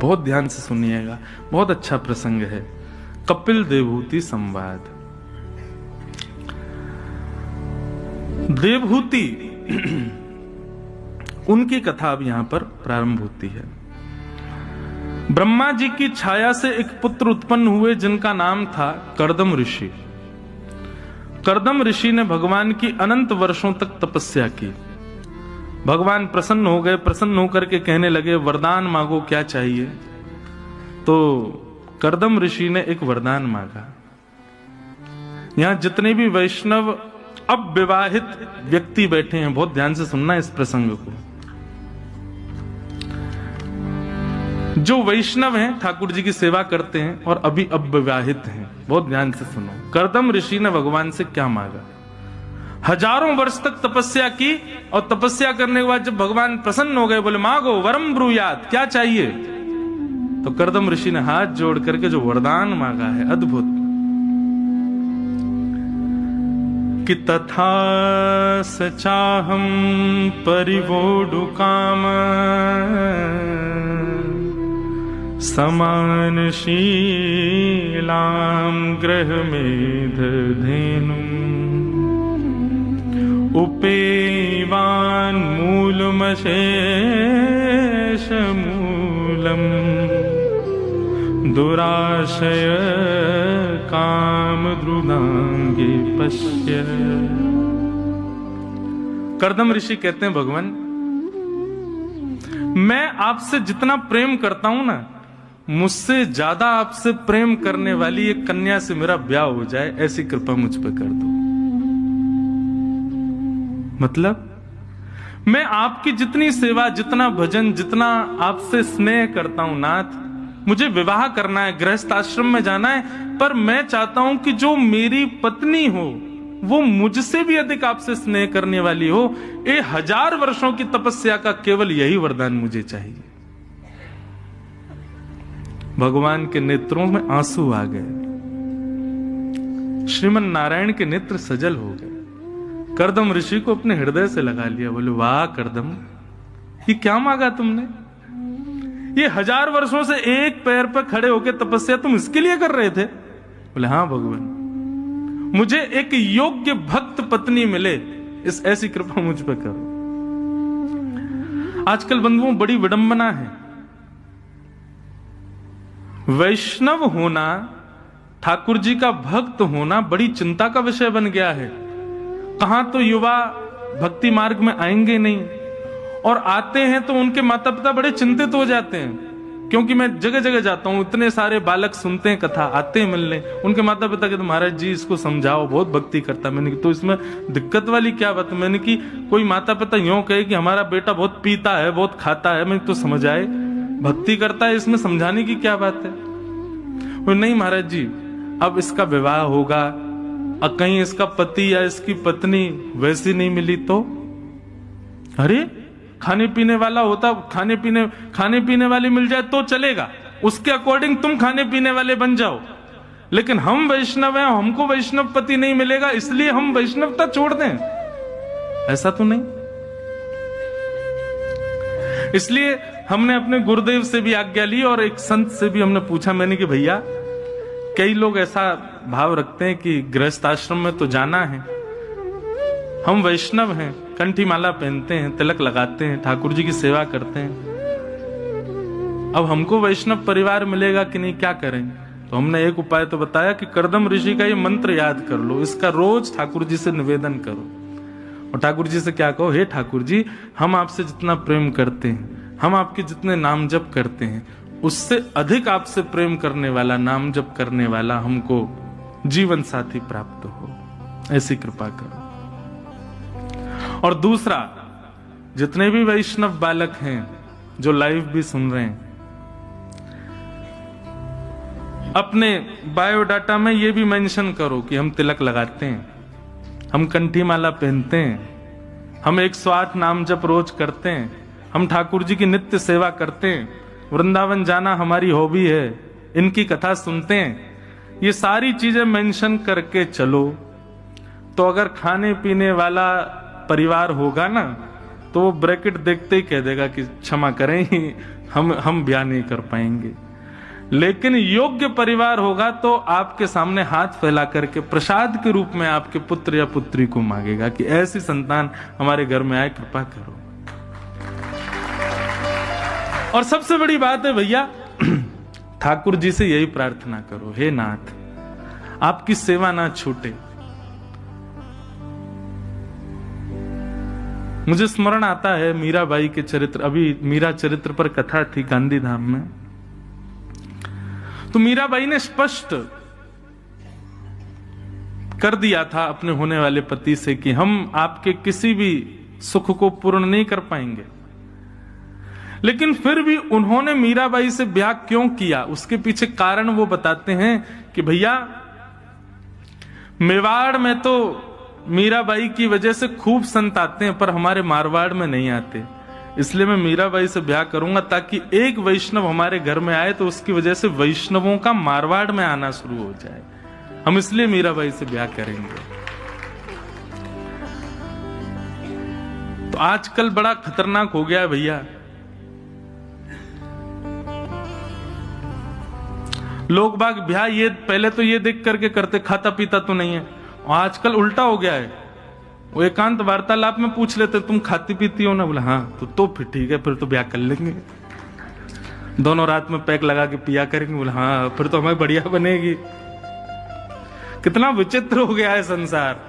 बहुत ध्यान से सुनिएगा, बहुत अच्छा प्रसंग है। कपिल देवहूति संवाद। देवहूति उनकी कथा अब यहां पर प्रारंभ होती है। ब्रह्मा जी की छाया से एक पुत्र उत्पन्न हुए जिनका नाम था कर्दम ऋषि। कर्दम ऋषि ने भगवान की अनंत वर्षों तक तपस्या की। भगवान प्रसन्न हो गए। प्रसन्न होकर के कहने लगे, वरदान मांगो, क्या चाहिए? तो कर्दम ऋषि ने एक वरदान मांगा। यहां जितने भी वैष्णव अब विवाहित व्यक्ति बैठे हैं, बहुत ध्यान से सुनना इस प्रसंग को। जो वैष्णव हैं, ठाकुर जी की सेवा करते हैं और अभी अब विवाहित हैं, बहुत ध्यान से सुनो। कर्दम ऋषि ने भगवान से क्या मांगा? हजारों वर्ष तक तपस्या की और तपस्या करने के बाद जब भगवान प्रसन्न हो गए, बोले मांगो वरम ब्रूयात, क्या चाहिए? तो कर्दम ऋषि ने हाथ जोड़ करके जो वरदान मांगा है, अद्भुत, कि तथा सचाहम परिवोडु काम समान शीलाम ग्रह मेध धेनु उपेवान मूलमशेष मूलम दुराशय काम द्रुदांगे पश्य। कर्दम ऋषि कहते हैं, भगवान मैं आपसे जितना प्रेम करता हूं ना, मुझसे ज्यादा आपसे प्रेम करने वाली एक कन्या से मेरा ब्याह हो जाए, ऐसी कृपा मुझ पर कर दो। मतलब मैं आपकी जितनी सेवा, जितना भजन, जितना आपसे स्नेह करता हूं नाथ, मुझे विवाह करना है, गृहस्थ आश्रम में जाना है, पर मैं चाहता हूं कि जो मेरी पत्नी हो वो मुझसे भी अधिक आपसे स्नेह करने वाली हो। ये 1000 वर्षों की तपस्या का केवल यही वरदान मुझे चाहिए। भगवान के नेत्रों में आंसू आ गए, श्रीमन नारायण के नेत्र सजल हो गए। कर्दम ऋषि को अपने हृदय से लगा लिया। बोले, वाह कर्दम, ये क्या मांगा तुमने? ये 1000 वर्षों से एक पैर पर खड़े होकर तपस्या तुम इसके लिए कर रहे थे? बोले, हाँ भगवान, मुझे एक योग्य भक्त पत्नी मिले, इस ऐसी कृपा मुझ पर करो। आजकल बंधुओं बड़ी विडंबना है। वैष्णव होना, ठाकुर जी का भक्त होना बड़ी चिंता का विषय बन गया है। कहां तो युवा भक्ति मार्ग में आएंगे नहीं, और आते हैं तो उनके माता पिता बड़े चिंतित हो जाते हैं, क्योंकि मैं जगह जगह जाता हूं, इतने सारे बालक सुनते हैं कथा, आते हैं मिलने, उनके माता पिता कहते महाराज जी इसको समझाओ, बहुत भक्ति करता। मैंने तो इसमें दिक्कत वाली क्या बात? मैंने कि कोई माता पिता यूं कहे कि हमारा बेटा बहुत पीता है, बहुत खाता है, मैंने तो समझ आए, भक्ति करता है, इसमें समझाने की क्या बात है? वो नहीं महाराज जी, अब इसका विवाह होगा, अब कहीं इसका पति या इसकी पत्नी वैसी नहीं मिली तो? अरे खाने पीने वाला होता, खाने पीने वाली मिल जाए तो चलेगा, उसके अकॉर्डिंग तुम खाने पीने वाले बन जाओ। लेकिन हम वैष्णव हैं, हमको वैष्णव पति नहीं मिलेगा, इसलिए हम वैष्णवता छोड़ दें, ऐसा तो नहीं। इसलिए हमने अपने गुरुदेव से भी आज्ञा ली और एक संत से भी हमने पूछा। मैंने कि भैया, कई लोग ऐसा भाव रखते हैं कि गृहस्थ आश्रम में तो जाना है, हम वैष्णव हैं, कंठी माला पहनते हैं, तिलक लगाते हैं, ठाकुर जी की सेवा करते हैं, अब हमको वैष्णव परिवार मिलेगा कि नहीं, क्या करें? तो हमने एक उपाय तो बताया कि कर्दम ऋषि का ये मंत्र याद कर लो, इसका रोज ठाकुर जी से निवेदन करो और ठाकुर जी से क्या कहो, हे ठाकुर जी, हम आपसे जितना प्रेम करते हैं, हम आपके जितने नाम जप करते हैं, उससे अधिक आपसे प्रेम करने वाला, नाम जप करने वाला हमको जीवन साथी प्राप्त हो, ऐसी कृपा करो। और दूसरा, जितने भी वैष्णव बालक हैं जो लाइव भी सुन रहे हैं, अपने बायोडाटा में ये भी मेंशन करो कि हम तिलक लगाते हैं, हम कंठी माला पहनते हैं, हम 108 नाम जप रोज करते हैं, हम ठाकुर जी की नित्य सेवा करते हैं, वृंदावन जाना हमारी हॉबी है, इनकी कथा सुनते हैं। ये सारी चीजें मेंशन करके चलो, तो अगर खाने पीने वाला परिवार होगा ना, तो वो ब्रैकेट देखते ही कह देगा कि क्षमा करें, हम ब्याह नहीं कर पाएंगे। लेकिन योग्य परिवार होगा तो आपके सामने हाथ फैला करके प्रसाद के रूप में आपके पुत्र या पुत्री को मांगेगा कि ऐसी संतान हमारे घर में आए, कृपा करो। और सबसे बड़ी बात है भैया, ठाकुर जी से यही प्रार्थना करो, हे नाथ आपकी सेवा ना छूटे। मुझे स्मरण आता है मीराबाई के चरित्र, अभी मीरा चरित्र पर कथा थी गांधीधाम में, तो मीराबाई ने स्पष्ट कर दिया था अपने होने वाले पति से कि हम आपके किसी भी सुख को पूर्ण नहीं कर पाएंगे। लेकिन फिर भी उन्होंने मीराबाई से ब्याह क्यों किया, उसके पीछे कारण वो बताते हैं कि भैया मेवाड़ में तो मीराबाई की वजह से खूब संत आते हैं, पर हमारे मारवाड़ में नहीं आते, इसलिए मैं मीराबाई से ब्याह करूंगा ताकि एक वैष्णव हमारे घर में आए तो उसकी वजह से वैष्णवों का मारवाड़ में आना शुरू हो जाए, हम इसलिए मीराबाई से ब्याह करेंगे। तो आजकल बड़ा खतरनाक हो गया है भैया, लोग बाग ब्याह ये पहले तो ये देख करके करते खाता पीता तो नहीं है, और आजकल उल्टा हो गया है, वो एकांत वार्तालाप में पूछ लेते तुम खाती पीती हो ना, बोला हाँ तो फिर ठीक है, फिर तो ब्याह कर लेंगे, दोनों रात में पैक लगा के पिया करेंगे, बोला हाँ फिर तो हमें बढ़िया बनेगी। कितना विचित्र हो गया है संसार।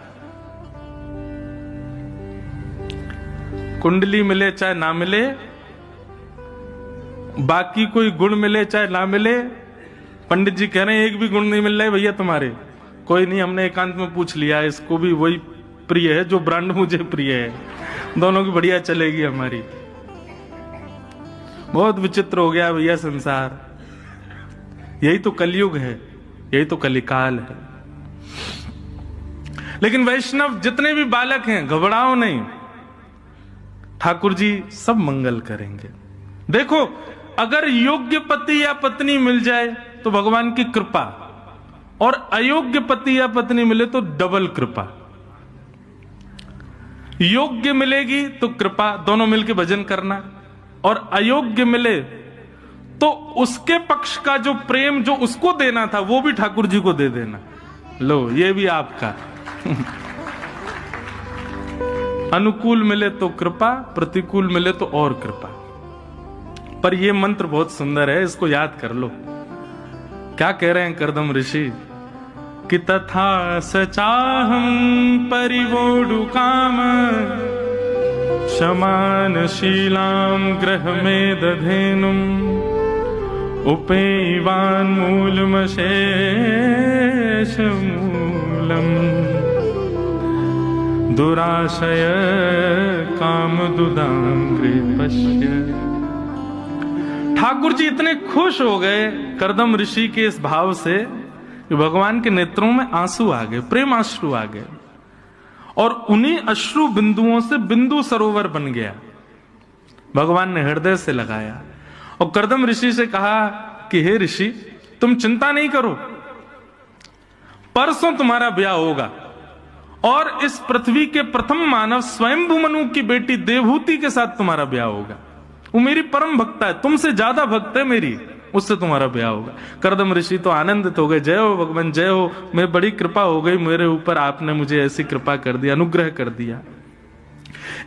कुंडली मिले चाहे ना मिले, बाकी कोई गुण मिले चाहे ना मिले, पंडित जी कह रहे हैं एक भी गुण नहीं मिल रहा है भैया तुम्हारे, कोई नहीं, हमने एकांत में पूछ लिया, इसको भी वही प्रिय है जो ब्रांड मुझे प्रिय है, दोनों की बढ़िया चलेगी हमारी। बहुत विचित्र हो गया भैया संसार, यही तो कलयुग है, यही तो कलिकाल है। लेकिन वैष्णव जितने भी बालक हैं घबराओ नहीं, ठाकुर जी सब मंगल करेंगे। देखो अगर योग्य पति या पत्नी मिल जाए तो भगवान की कृपा, और अयोग्य पति या पत्नी मिले तो डबल कृपा। योग्य मिलेगी तो कृपा, दोनों मिलके भजन करना, और अयोग्य मिले तो उसके पक्ष का जो प्रेम जो उसको देना था वो भी ठाकुर जी को दे देना, लो ये भी आपका। अनुकूल मिले तो कृपा, प्रतिकूल मिले तो और कृपा। पर ये मंत्र बहुत सुंदर है, इसको याद कर लो। क्या कह रहे हैं कर्दम ऋषि कि तथा सचाहम परिवोडु काम शमान शीलाम ग्रह में दधेनुम उपेवान मूलम शेष मूलम दुराशय काम दुदांग्रे पश्य। ठाकुर जी इतने खुश हो गए कर्दम ऋषि के इस भाव से कि भगवान के नेत्रों में आंसू आ गए, प्रेम अश्रु आ गए, और उन्हीं अश्रु बिंदुओं से बिंदु सरोवर बन गया। भगवान ने हृदय से लगाया और कर्दम ऋषि से कहा कि हे ऋषि तुम चिंता नहीं करो, परसों तुम्हारा ब्याह होगा, और इस पृथ्वी के प्रथम मानव स्वयंभू मनु की बेटी देवहूति के साथ तुम्हारा ब्याह होगा। वो मेरी परम भक्त है, तुमसे ज्यादा भक्त है मेरी, उससे तुम्हारा ब्याह होगा। कर्दम ऋषि तो आनंदित हो गए, जय हो भगवान जय हो, मैं बड़ी कृपा हो गई मेरे ऊपर, आपने मुझे ऐसी कृपा कर दी, अनुग्रह कर दिया।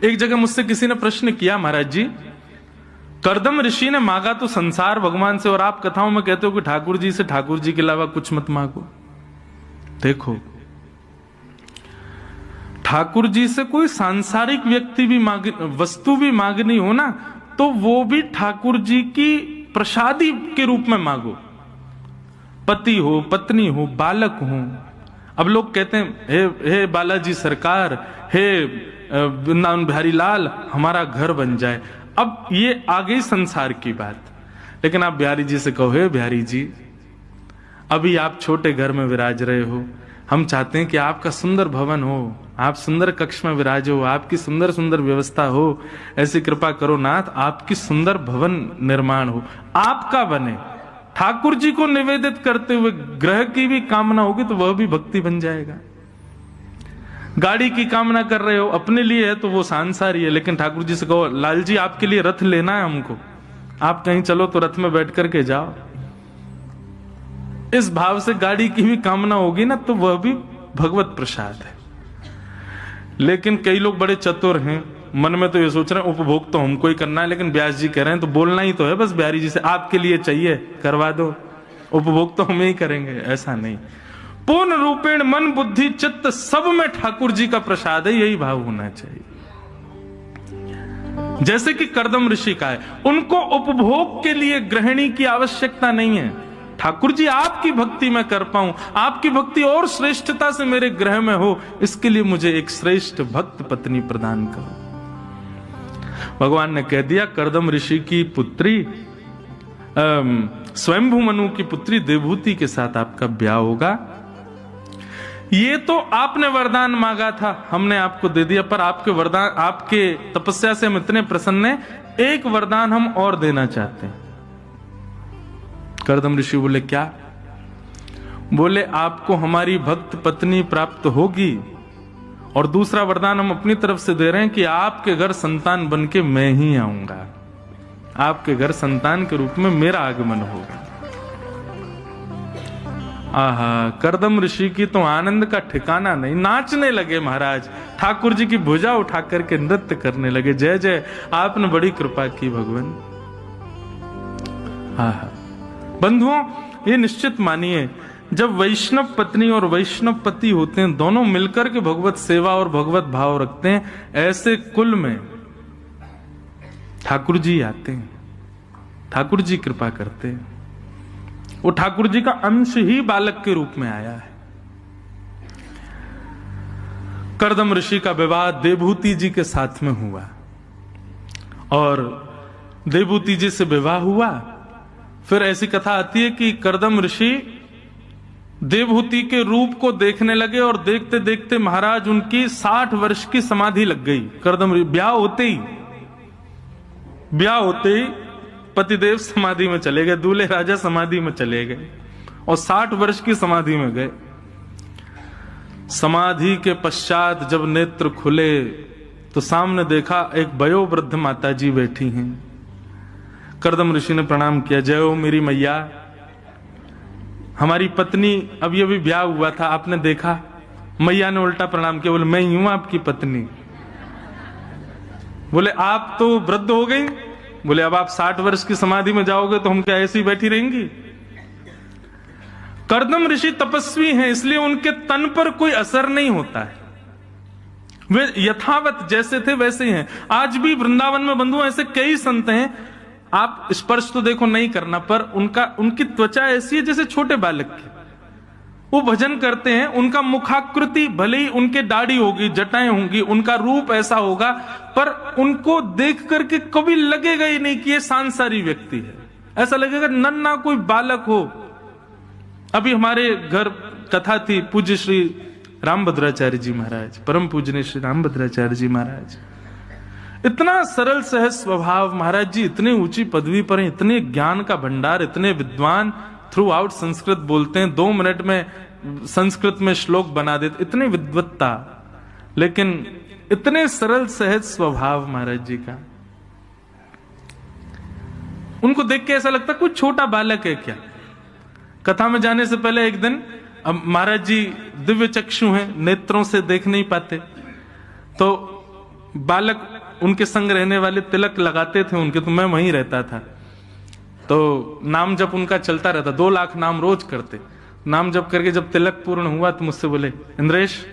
एक जगह मुझसे किसी ने प्रश्न किया, महाराज जी कर्दम ऋषि ने मांगा तो संसार भगवान से, और आप कथाओं में कहते हो कि ठाकुर जी से ठाकुर जी के अलावा कुछ मत मांगो। देखो ठाकुर जी से कोई सांसारिक व्यक्ति भी वस्तु भी मांगनी हो ना, तो वो भी ठाकुर जी की प्रसादी के रूप में मांगो। पति हो, पत्नी हो, बालक हो। अब लोग कहते हैं हे बालाजी सरकार, हे वृंदावन बिहारी लाल, हमारा घर बन जाए। अब ये आ गई संसार की बात, लेकिन आप बिहारी जी से कहो, हे बिहारी जी अभी आप छोटे घर में विराज रहे हो, हम चाहते हैं कि आपका सुंदर भवन हो, आप सुंदर कक्ष में विराजो, आपकी सुंदर सुंदर व्यवस्था हो, ऐसी कृपा करो नाथ, आपकी सुंदर भवन निर्माण हो, आपका बने। ठाकुर जी को निवेदित करते हुए ग्रह की भी कामना होगी तो वह भी भक्ति बन जाएगा। गाड़ी की कामना कर रहे हो, अपने लिए है तो वो सांसारी है, लेकिन ठाकुर जी से कहो लाल जी आपके लिए रथ लेना है हमको, आप कहीं चलो तो रथ में बैठ करके जाओ। इस भाव से गाड़ी की भी कामना होगी ना, तो वह भी भगवत प्रसाद है। लेकिन कई लोग बड़े चतुर हैं, मन में तो ये सोच रहे हैं उपभोग तो हमको ही करना है, लेकिन व्यास जी कह रहे हैं तो बोलना ही तो है बस बिहारी जी से, आपके लिए चाहिए करवा दो, उपभोग तो हम ही करेंगे। ऐसा नहीं, पूर्ण रूपेण मन बुद्धि चित्त सब में ठाकुर जी का प्रसाद है, यही भाव होना चाहिए। जैसे कि कर्दम ऋषि का है, उनको उपभोग के लिए गृहिणी की आवश्यकता नहीं है। ठाकुर जी आपकी भक्ति में कर पाऊं, आपकी भक्ति और श्रेष्ठता से मेरे गृह में हो, इसके लिए मुझे एक श्रेष्ठ भक्त पत्नी प्रदान करो। भगवान ने कह दिया कर्दम ऋषि की पुत्री स्वयंभू मनु की पुत्री देवहूति के साथ आपका ब्याह होगा। ये तो आपने वरदान मांगा था, हमने आपको दे दिया, पर आपके वरदान, आपके तपस्या से हम इतने प्रसन्न हैं, एक वरदान हम और देना चाहते हैं। कर्दम ऋषि बोले क्या? बोले आपको हमारी भक्त पत्नी प्राप्त होगी, और दूसरा वरदान हम अपनी तरफ से दे रहे हैं कि आपके घर संतान बन के मैं ही आऊंगा, आपके घर संतान के रूप में मेरा आगमन होगा। आहा, कर्दम ऋषि की तो आनंद का ठिकाना नहीं, नाचने लगे महाराज, ठाकुर जी की भुजा उठा करके नृत्य करने लगे, जय जय आपने बड़ी कृपा की भगवान। आहा, बंधुओं ये निश्चित मानिए, जब वैष्णव पत्नी और वैष्णव पति होते हैं, दोनों मिलकर के भगवत सेवा और भगवत भाव रखते हैं, ऐसे कुल में ठाकुर जी आते हैं, ठाकुर जी कृपा करते हैं। वो ठाकुर जी का अंश ही बालक के रूप में आया है। कर्दम ऋषि का विवाह देवहूति जी के साथ में हुआ, और देवहूति जी से विवाह हुआ। फिर ऐसी कथा आती है कि कर्दम ऋषि देवहूति के रूप को देखने लगे, और देखते देखते महाराज उनकी 60 वर्ष की समाधि लग गई। कर्दम ब्याह होते ही पतिदेव समाधि में चले गए, दूल्हे राजा समाधि में चले गए, और 60 वर्ष की समाधि में गए। समाधि के पश्चात जब नेत्र खुले तो सामने देखा एक वयोवृद्ध माता जी बैठी हैं। कर्दम ऋषि ने प्रणाम किया, जय हो मेरी मैया, हमारी पत्नी, अभी अभी ब्याह हुआ था, आपने देखा? मैया ने उल्टा प्रणाम किया, बोले मैं ही हूं आपकी पत्नी। बोले आप तो वृद्ध हो गई। बोले अब आप 60 वर्ष की समाधि में जाओगे तो हम क्या ऐसी बैठी रहेंगी? कर्दम ऋषि तपस्वी हैं, इसलिए उनके तन पर कोई असर नहीं होता है, वे यथावत जैसे थे वैसे ही हैं। आज भी वृंदावन में बंधु ऐसे कई संत हैं, आप स्पर्श तो देखो नहीं करना, पर उनकी त्वचा ऐसी है जैसे छोटे बालक की। वो भजन करते हैं, उनका मुखाकृति भले ही उनके दाढ़ी होगी, जटाएं होंगी, उनका रूप ऐसा होगा, पर उनको देख करके कभी लगेगा ही नहीं कि ये सांसारी व्यक्ति है। ऐसा लगेगा नन्हा कोई बालक हो। अभी हमारे घर कथा थी, पूज्य श्री रामभद्राचार्य जी महाराज, परम पूजनीय श्री रामभद्राचार्य जी महाराज, इतना सरल सहज स्वभाव, महाराज जी इतने ऊंची पदवी पर हैं, इतने ज्ञान का भंडार, इतने विद्वान, थ्रू आउट संस्कृत बोलते हैं, 2 मिनट में संस्कृत में श्लोक बना देते, इतने विद्वत्ता, लेकिन इतने सरल सहज स्वभाव महाराज जी का। उनको देख के ऐसा लगता कोई छोटा बालक है क्या। कथा में जाने से पहले एक दिन, अब महाराज जी दिव्य चक्षु हैं, नेत्रों से देख नहीं पाते, तो बालक उनके संग रहने वाले तिलक लगाते थे उनके, तो मैं वहीं रहता था। तो नाम जप उनका चलता रहता, 2 लाख नाम रोज करते। नाम जप करके जब तिलक पूर्ण हुआ तो मुझसे बोले इंद्रेश,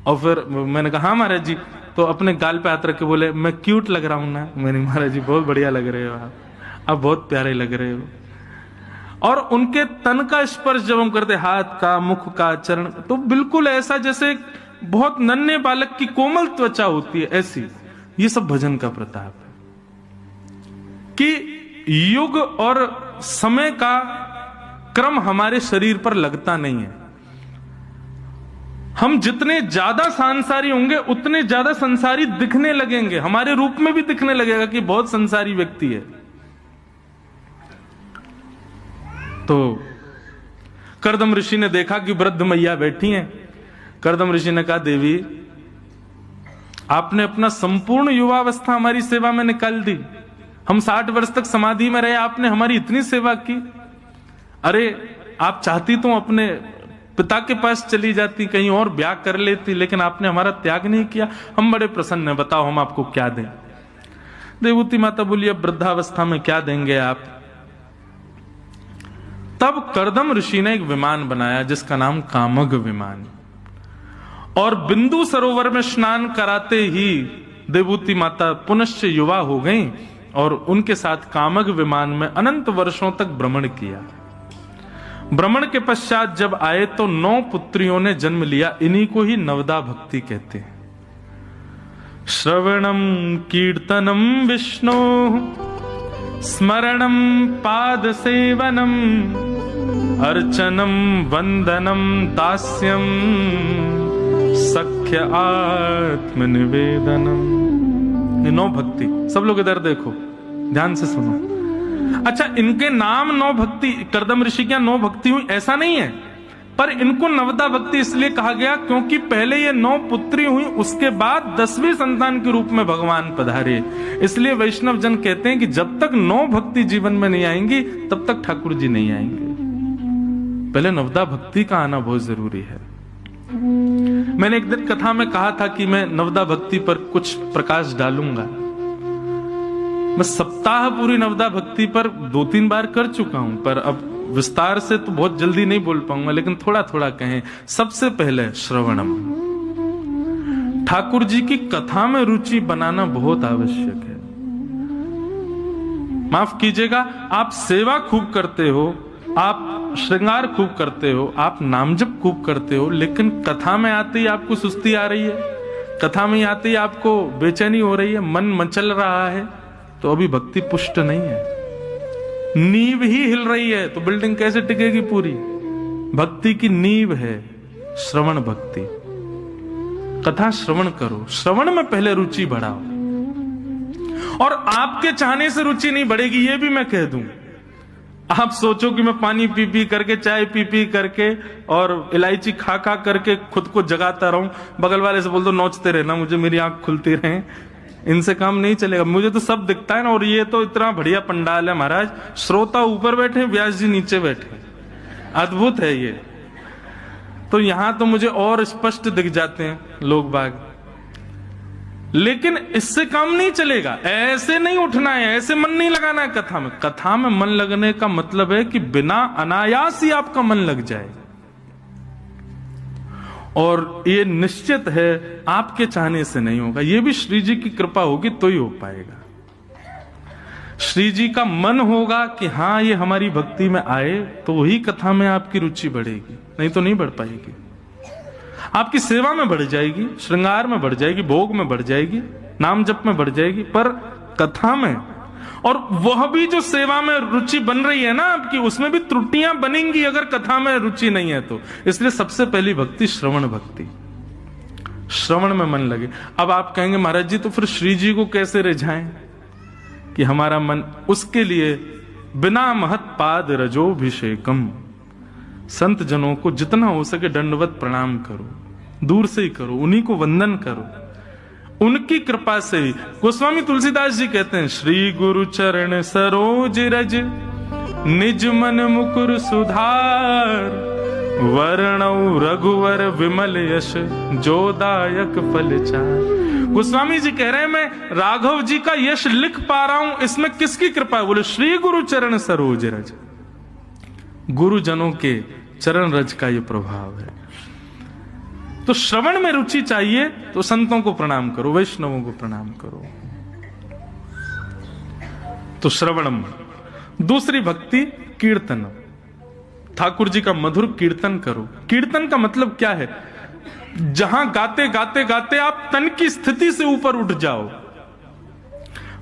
और फिर मैंने कहा हाँ महाराज जी, तो अपने गाल पे हाथ रख के बोले मैं क्यूट लग रहा हूं ना? मैंने महाराज जी बहुत बढ़िया लग रहे हो आप बहुत प्यारे लग रहे हो। और उनके तन का स्पर्श जब हम करते, हाथ का, मुख का, चरण, तो बिल्कुल ऐसा जैसे बहुत नन्हे बालक की कोमल त्वचा होती है, ऐसी। ये सब भजन का प्रताप है कि युग और समय का क्रम हमारे शरीर पर लगता नहीं है। हम जितने ज्यादा सांसारी होंगे उतने ज्यादा संसारी दिखने लगेंगे, हमारे रूप में भी दिखने लगेगा कि बहुत संसारी व्यक्ति है। तो कर्दम ऋषि ने देखा कि वृद्ध मैया बैठी हैं। कर्दम ऋषि ने कहा देवी, आपने अपना संपूर्ण युवावस्था हमारी सेवा में निकाल दी, हम 60 वर्ष तक समाधि में रहे, आपने हमारी इतनी सेवा की। अरे आप चाहती तो अपने पिता के पास चली जाती, कहीं और ब्याह कर लेती, लेकिन आपने हमारा त्याग नहीं किया। हम बड़े प्रसन्न हैं, बताओ हम आपको क्या दें। देवहूति माता बोली, अब वृद्धावस्था में क्या देंगे आप। तब कर्दम ऋषि ने एक विमान बनाया जिसका नाम कामग विमान, और बिंदु सरोवर में स्नान कराते ही देवहूति माता पुनश्च युवा हो गईं और उनके साथ कामग विमान में अनंत वर्षों तक भ्रमण किया। भ्रमण के पश्चात जब आए तो 9 पुत्रियों ने जन्म लिया। इन्हीं को ही नवदा भक्ति कहते हैं। श्रवणम कीर्तनम विष्णु स्मरणम पाद सेवनम अर्चनम वंदनम दास्यम सख्य आत्मनिवेदनम। ये 9 भक्ति। सब लोग इधर देखो, ध्यान से सुनो। अच्छा, इनके नाम 9 भक्ति, कर्दम ऋषि की 9 भक्ति हुई ऐसा नहीं है, पर इनको नवदा भक्ति इसलिए कहा गया क्योंकि पहले ये 9 पुत्री हुई, उसके बाद 10वीं संतान के रूप में भगवान पधारे। इसलिए वैष्णव जन कहते हैं कि जब तक 9 भक्ति जीवन में नहीं आएंगी तब तक ठाकुर जी नहीं आएंगे। पहले नवदा भक्ति का आना बहुत जरूरी है। मैंने एक दिन कथा में कहा था कि मैं नवदा भक्ति पर कुछ प्रकाश डालूंगा। मैं सप्ताह पूरी नवदा भक्ति पर 2-3 बार कर चुका हूं, पर अब विस्तार से तो बहुत जल्दी नहीं बोल पाऊंगा, लेकिन थोड़ा थोड़ा कहें। सबसे पहले श्रवणम, ठाकुर जी की कथा में रुचि बनाना बहुत आवश्यक है। माफ कीजिएगा, आप सेवा खूब करते हो, आप श्रृंगार खूब करते हो, आप नाम जप खूब करते हो, लेकिन कथा में आते ही आपको सुस्ती आ रही है, कथा में आते ही आपको बेचैनी हो रही है, मन मचल रहा है, तो अभी भक्ति पुष्ट नहीं है। नींव ही हिल रही है तो बिल्डिंग कैसे टिकेगी पूरी। भक्ति की नींव है श्रवण भक्ति। कथा श्रवण करो, श्रवण में पहले रुचि बढ़ाओ। और आपके चाहने से रुचि नहीं बढ़ेगी, ये भी मैं कह दूं। आप सोचो कि मैं पानी पी पी करके, चाय पी पी करके और इलायची खा खा करके खुद को जगाता रहूं, बगल वाले से बोल दो नोचते रहना मुझे, मेरी आंख खुलती रहे, इनसे काम नहीं चलेगा। मुझे तो सब दिखता है ना, और ये तो इतना बढ़िया पंडाल है महाराज, श्रोता ऊपर बैठे, व्यास जी नीचे बैठे, अद्भुत है ये। तो यहां तो मुझे और स्पष्ट दिख जाते हैं लोग बाग, लेकिन इससे काम नहीं चलेगा। ऐसे नहीं उठना है, ऐसे मन नहीं लगाना है कथा में। कथा में मन लगने का मतलब है कि बिना अनायास ही आपका मन लग जाए, और ये निश्चित है आपके चाहने से नहीं होगा। ये भी श्री जी की कृपा होगी तो ही हो पाएगा। श्री जी का मन होगा कि हाँ ये हमारी भक्ति में आए, तो ही कथा में आपकी रुचि बढ़ेगी, नहीं तो नहीं बढ़ पाएगी। आपकी सेवा में बढ़ जाएगी, श्रृंगार में बढ़ जाएगी, भोग में बढ़ जाएगी, नाम जप में बढ़ जाएगी, पर कथा में, और वह भी जो सेवा में रुचि बन रही है ना आपकी, उसमें भी त्रुटियां बनेंगी अगर कथा में रुचि नहीं है तो। इसलिए सबसे पहली भक्ति श्रवण भक्ति, श्रवण में मन लगे। अब आप कहेंगे महाराज जी तो फिर श्री जी को कैसे रिझाएं कि हमारा मन, उसके लिए बिना महत पाद रजोभिषेकम, संत जनों को जितना हो सके दंडवत प्रणाम करो, दूर से ही करो, उन्हीं को वंदन करो, उनकी कृपा से ही। गोस्वामी तुलसीदास जी कहते हैं, श्री गुरु चरण सरोज रज निज मन मुकुर सुधार, वर्णौ रघुवर विमल यश जोदायक फल चार। गोस्वामी जी कह रहे हैं मैं राघव जी का यश लिख पा रहा हूं, इसमें किसकी कृपा है? बोले श्री गुरु चरण सरोज रज, गुरुजनों के चरण रज का ये प्रभाव है। तो श्रवण में रुचि चाहिए तो संतों को प्रणाम करो, वैष्णवों को प्रणाम करो। तो श्रवणम। दूसरी भक्ति कीर्तन, ठाकुर जी का मधुर कीर्तन करो। कीर्तन का मतलब क्या है? जहां गाते गाते गाते आप तन की स्थिति से ऊपर उठ जाओ।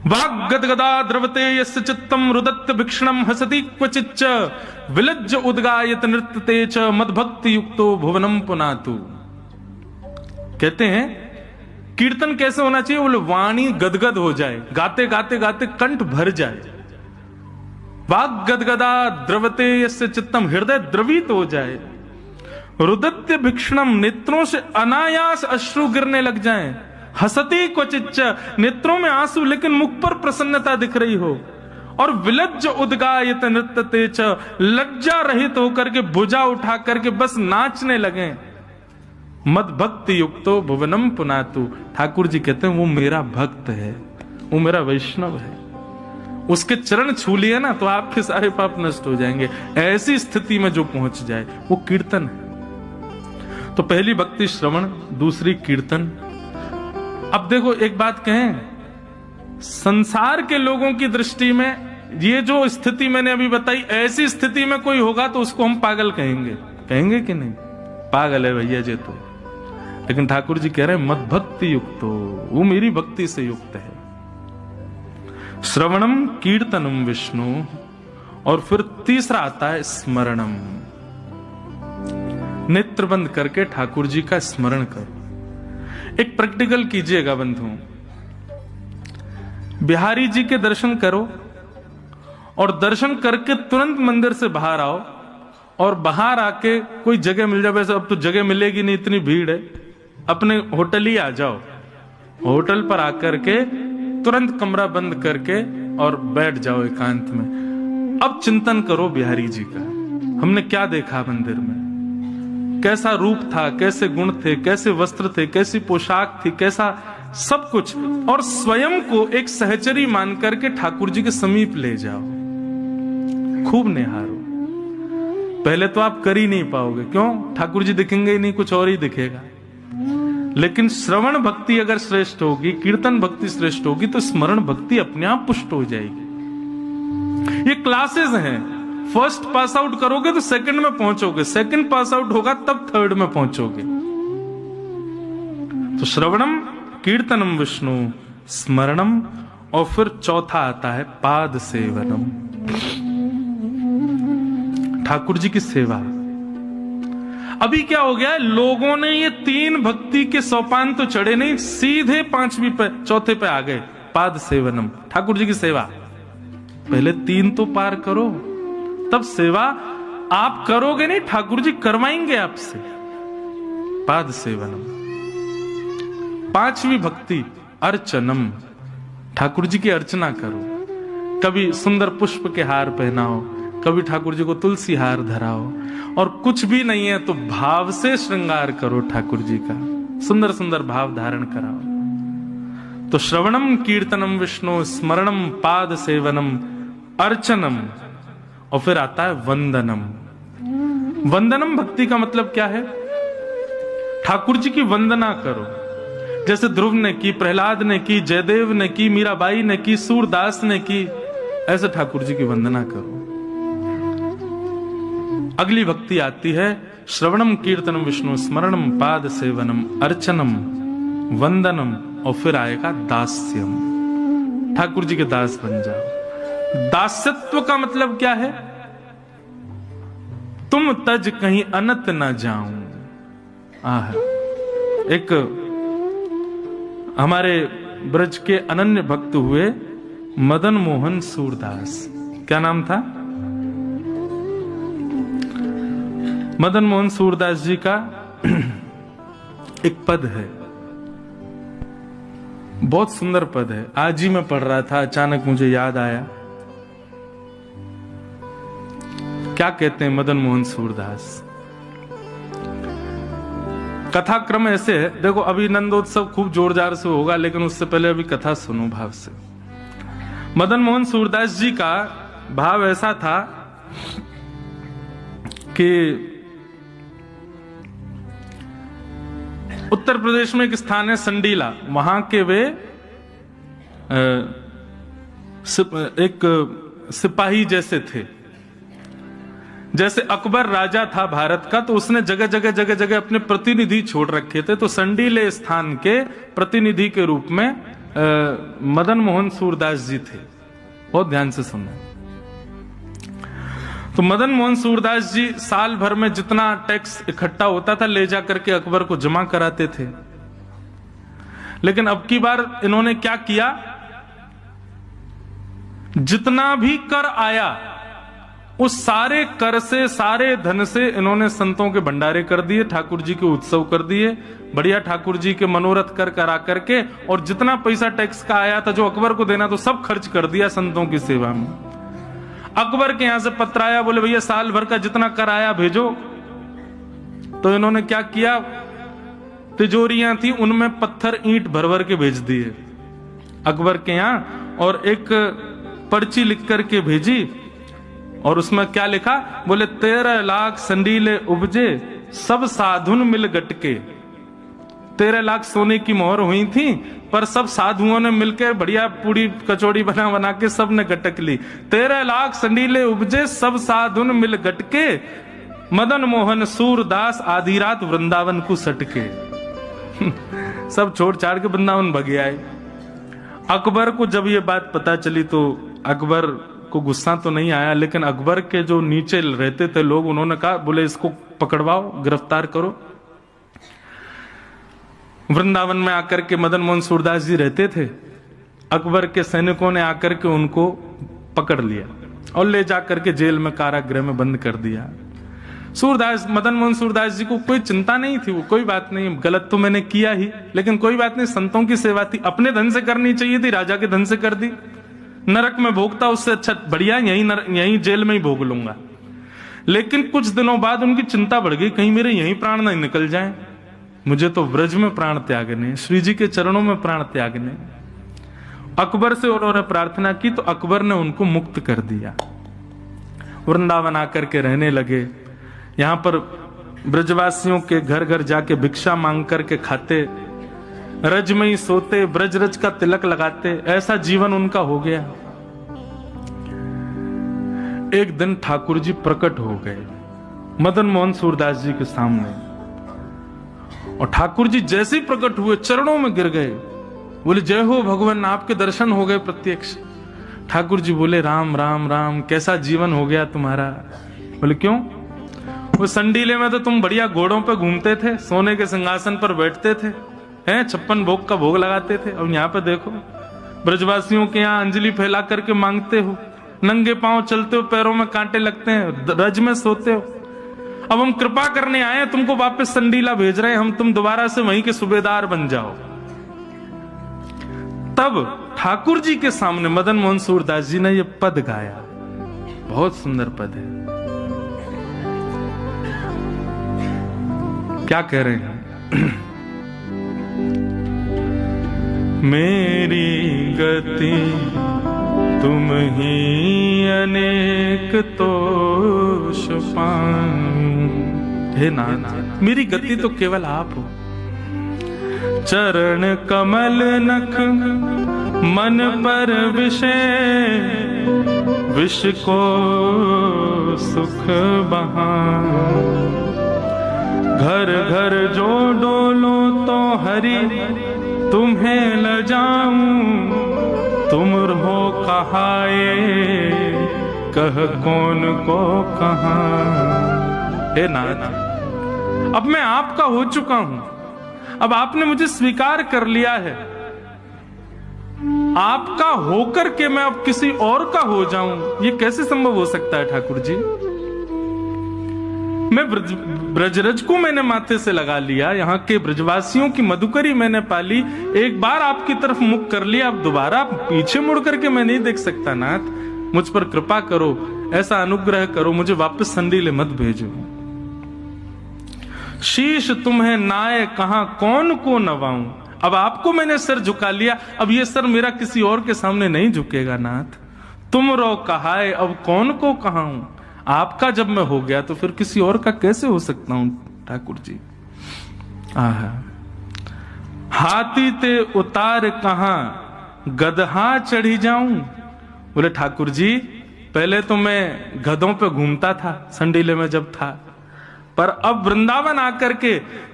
वाग गदगदा द्रवते यस्य चित्तम रुदत्त भिक्षणम हसति क्वचिच्च विलज्ज उद्गायत नृत्यते च मद्भक्ति युक्तो भुवनम पुनातु। कहते हैं कीर्तन कैसे होना चाहिए? बोले वाणी गदगद हो जाए, गाते गाते गाते कंठ भर जाए। वाग गदगदा द्रवते यस्य चित्तम, हृदय द्रवित हो जाए। रुदत्य भिक्षणम, नेत्रों से अनायास अश्रु गिरने लग जाएं। हसती क्वचिच्च, नेत्रों में आंसू लेकिन मुख पर प्रसन्नता दिख रही हो। और विलज्ज उद्गायत नृत्य तेज, लज्जा रहित होकर के भुजा उठा करके बस नाचने लगे। मद भक्ति युक्तो भुवनम पुनातु, ठाकुर जी कहते हैं वो मेरा भक्त है, वो मेरा वैष्णव है, उसके चरण छू लिए ना तो आपके सारे पाप नष्ट हो जाएंगे। ऐसी स्थिति में जो पहुंच जाए वो कीर्तन है। तो पहली भक्ति श्रवण, दूसरी कीर्तन। अब देखो एक बात कहें, संसार के लोगों की दृष्टि में ये जो स्थिति मैंने अभी बताई, ऐसी स्थिति में कोई होगा तो उसको हम पागल कहेंगे, कहेंगे कि नहीं? पागल है भैया जी तो। लेकिन ठाकुर जी कह रहे हैं मद भक्ति युक्तो, वो मेरी भक्ति से युक्त है। श्रवणम कीर्तनम विष्णु, और फिर तीसरा आता है स्मरणम। नेत्र बंद करके ठाकुर जी का स्मरण करो। एक प्रैक्टिकल कीजिएगा बंधुओं, बिहारी जी के दर्शन करो और दर्शन करके तुरंत मंदिर से बाहर आओ, और बाहर आके कोई जगह मिल जाए, वैसे अब तो जगह मिलेगी नहीं, इतनी भीड़ है, अपने होटल ही आ जाओ। होटल पर आकर के तुरंत कमरा बंद करके और बैठ जाओ एकांत में। अब चिंतन करो बिहारी जी का, हमने क्या देखा मंदिर में, कैसा रूप था, कैसे गुण थे, कैसे वस्त्र थे, कैसी पोशाक थी, कैसा सब कुछ, और स्वयं को एक सहचरी मान करके ठाकुर जी के समीप ले जाओ, खूब निहारो। पहले तो आप कर ही नहीं पाओगे, क्यों? ठाकुर जी दिखेंगे ही नहीं, कुछ और ही दिखेगा। लेकिन श्रवण भक्ति अगर श्रेष्ठ होगी, कीर्तन भक्ति श्रेष्ठ होगी, तो स्मरण भक्ति अपने आप पुष्ट हो जाएगी। ये क्लासेस हैं, फर्स्ट पास आउट करोगे तो सेकंड में पहुंचोगे, सेकंड पास आउट होगा तब थर्ड में पहुंचोगे। तो श्रवणम कीर्तनम विष्णु, स्मरणम, और फिर चौथा आता है पाद सेवनम, ठाकुर जी की सेवा। अभी क्या हो गया है, लोगों ने ये तीन भक्ति के सोपान तो चढ़े नहीं, सीधे पांचवी पे, चौथे पे आ गए, पाद सेवनम, ठाकुर जी की सेवा। पहले तीन तो पार करो, तब सेवा आप करोगे नहीं, ठाकुर जी करवाएंगे आपसे। पाद सेवनम। पांचवी भक्ति अर्चनम, ठाकुर जी की अर्चना करो। कभी सुंदर पुष्प के हार पहनाओ, कभी ठाकुर जी को तुलसी हार धराओ, और कुछ भी नहीं है तो भाव से श्रृंगार करो ठाकुर जी का, सुंदर सुंदर भाव धारण कराओ। तो श्रवणम कीर्तनम विष्णु, स्मरणम पाद सेवनम, अर्चनम, और फिर आता है वंदनम। वंदनम भक्ति का मतलब क्या है? ठाकुर जी की वंदना करो, जैसे ध्रुव ने की, प्रहलाद ने की, जयदेव ने की, मीराबाई ने की, सूरदास ने की, ऐसे ठाकुर जी की वंदना करो। अगली भक्ति आती है श्रवणम कीर्तनम विष्णु, स्मरणम पाद सेवनम, अर्चनम, वंदनम, और फिर आएगा दास्यम, ठाकुर जी के दास बन जाओ। दास्यत्व का मतलब क्या है? तुम तज कहीं अनत ना जाऊं। आह, एक हमारे ब्रज के अनन्य भक्त हुए मदन मोहन सूरदास, क्या नाम था? मदन मोहन सूरदास जी का एक पद है, बहुत सुंदर पद है। आज ही मैं पढ़ रहा था, अचानक मुझे याद आया। क्या कहते हैं मदन मोहन सूरदास? कथा क्रम ऐसे है, देखो अभी नंदोत्सव खूब जोरदार से होगा, लेकिन उससे पहले अभी कथा सुनो भाव से। मदन मोहन सूरदास जी का भाव ऐसा था कि उत्तर प्रदेश में एक स्थान है संडीला, वहां के वे एक सिपाही जैसे थे। जैसे अकबर राजा था भारत का, तो उसने जगह जगह जगह जगह अपने प्रतिनिधि छोड़ रखे थे। तो संडीले स्थान के प्रतिनिधि के रूप में मदन मोहन सूरदास जी थे। बहुत ध्यान से सुनना। तो मदन मोहन सूरदास जी साल भर में जितना टैक्स इकट्ठा होता था ले जा करके अकबर को जमा कराते थे। लेकिन अब की बार इन्होंने क्या किया, जितना भी कर आया उस सारे कर से, सारे धन से इन्होंने संतों के भंडारे कर दिए, ठाकुर जी के उत्सव कर दिए, बढ़िया ठाकुर जी के मनोरथ कर करा करके, और जितना पैसा टैक्स का आया था जो अकबर को देना तो सब खर्च कर दिया संतों की सेवा में। अकबर के यहां से पत्र आया, बोले भैया साल भर का जितना कर आया भेजो। तो इन्होंने क्या किया, तिजोरियां थी उनमें पत्थर ईंट भर भर के भेज दिए अकबर के यहां, और एक पर्ची लिख करके भेजी, और उसमें क्या लिखा, बोले 13 लाख संडीले उपजे सब साधुन मिल गटके। 13 लाख सोने की मोहर हुई थी, पर सब साधुओं ने मिलकर बढ़िया पूरी कचौड़ी बना बना के सब ने गटक ली। 13 लाख संडीले उपजे सब साधुन मिल गटके, मदन मोहन सूरदास आधी रात वृंदावन को सटके। सब छोड़ छाड़ के वृंदावन भगे आए। अकबर को जब ये बात पता चली तो अकबर को गुस्सा तो नहीं आया, लेकिन अकबर के जो नीचे रहते थे लोग, उन्होंने कहा, बोले इसको पकड़वाओ, गिरफ्तार करो। वृंदावन में आकर के मदन मोहन सूरदास जी रहते थे, अकबर के सैनिकों ने आकर के उनको पकड़ लिया और ले जाकर के जेल में, कारागृह में बंद कर दिया। सूरदास, मदन मोहन सूरदास जी को कोई चिंता नहीं थी, वो कोई बात नहीं, गलत तो मैंने किया ही, लेकिन कोई बात नहीं, संतों की सेवा थी, अपने धन से करनी चाहिए थी, राजा के धन से कर दी। नरक में भोगता उससे अच्छा बढ़िया यहीं जेल में ही भोग लूंगा। लेकिन कुछ दिनों बाद उनकी चिंता बढ़ गई, कहीं मेरे यहीं प्राण नहीं निकल जाएं, मुझे तो व्रज में प्राण त्यागने, श्री जी के चरणों में प्राण त्यागने। अकबर से उन्होंने प्रार्थना की तो अकबर ने उनको मुक्त कर दिया। वृंदावन आकर के रहने लगे। यहां पर ब्रजवासियों के घर घर जाके भिक्षा मांग करके खाते, रज में ही सोते, ब्रज रज का तिलक लगाते, ऐसा जीवन उनका हो गया। एक दिन ठाकुर जी प्रकट हो गए मदन मोहन सूरदास जी के सामने, और ठाकुर जी जैसे ही प्रकट हुए चरणों में गिर गए, बोले जय हो भगवान, आपके दर्शन हो गए प्रत्यक्ष। ठाकुर जी बोले राम राम राम, कैसा जीवन हो गया तुम्हारा। बोले क्यों, वो संडीले में तो तुम बढ़िया घोड़ों पे घूमते थे, सोने के सिंहासन पर बैठते थे, हैं 56 भोग का भोग लगाते थे, और यहाँ पे देखो ब्रजवासियों के यहाँ अंजलि फैला करके मांगते हो, नंगे पांव चलते हो, पैरों में कांटे लगते हैं, रज में सोते हो। अब हम कृपा करने आए, तुमको वापस संडीला भेज रहे हैं, हम तुम दोबारा से वहीं के सूबेदार बन जाओ। तब ठाकुर जी के सामने मदन मोहन सूरदास जी ने यह पद गाया, बहुत सुंदर पद है। क्या कह रहे हैं, मेरी गति तुम ही अनेक तोष पाऊं। हे नाथ, मेरी गति तो केवल आप हो। चरण कमल नख मन पर विषय, विष को सुख बहाऊं। घर घर जो डोलो तो हरि तुम्हें ल जाऊं, तुम रहो कहाए कह कौन को कहा। हे नाथ, अब मैं आपका हो चुका हूं, अब आपने मुझे स्वीकार कर लिया है, आपका होकर के मैं अब किसी और का हो जाऊं, ये कैसे संभव हो सकता है ठाकुर जी। मैं ब्रजरज को मैंने माथे से लगा लिया, यहाँ के ब्रजवासियों की मधुकरी मैंने पाली, एक बार आपकी तरफ मुख कर लिया, अब दोबारा पीछे मुड़ करके मैं नहीं देख सकता। नाथ, मुझ पर कृपा करो, ऐसा अनुग्रह करो, मुझे वापस संडीले मत भेजो। शीश तुम्हें नाय कहां कौन को नवाऊं। अब आपको मैंने सर झुका लिया, अब ये सर मेरा किसी और के सामने नहीं झुकेगा। नाथ, तुम रो कहाए अब कौन को कहाऊं। आपका जब मैं हो गया तो फिर किसी और का कैसे हो सकता हूं ठाकुर जी। हाथी ते उतार कहां गदहा चढ़ी जाऊं। बोले ठाकुर जी, पहले तो मैं गधों पे घूमता था संडीले में जब था, पर अब वृंदावन आकर के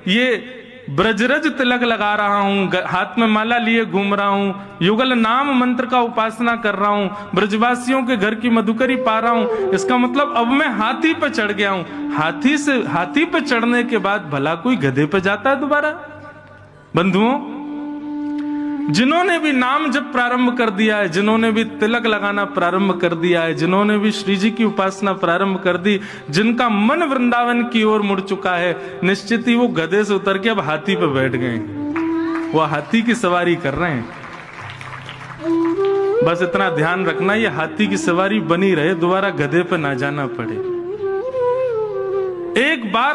ये ब्रजरज तिलक लगा रहा हूं, हाथ में माला लिए घूम रहा हूं, युगल नाम मंत्र का उपासना कर रहा हूं, ब्रजवासियों के घर की मधुकरी पा रहा हूं। इसका मतलब अब मैं हाथी पे चढ़ गया हूं। हाथी पे चढ़ने के बाद भला कोई गधे पे जाता है दोबारा। बंधुओं, जिन्होंने भी नाम जब प्रारंभ कर दिया है, जिन्होंने भी तिलक लगाना प्रारंभ कर दिया है, जिन्होंने भी श्री जी की उपासना प्रारंभ कर दी, जिनका मन वृंदावन की ओर मुड़ चुका है, निश्चित ही वो गधे से उतर के अब हाथी पे बैठ गए, वो हाथी की सवारी कर रहे हैं। बस इतना ध्यान रखना, ये हाथी की सवारी बनी रहे, दोबारा गधे पे ना जाना पड़े। एक बार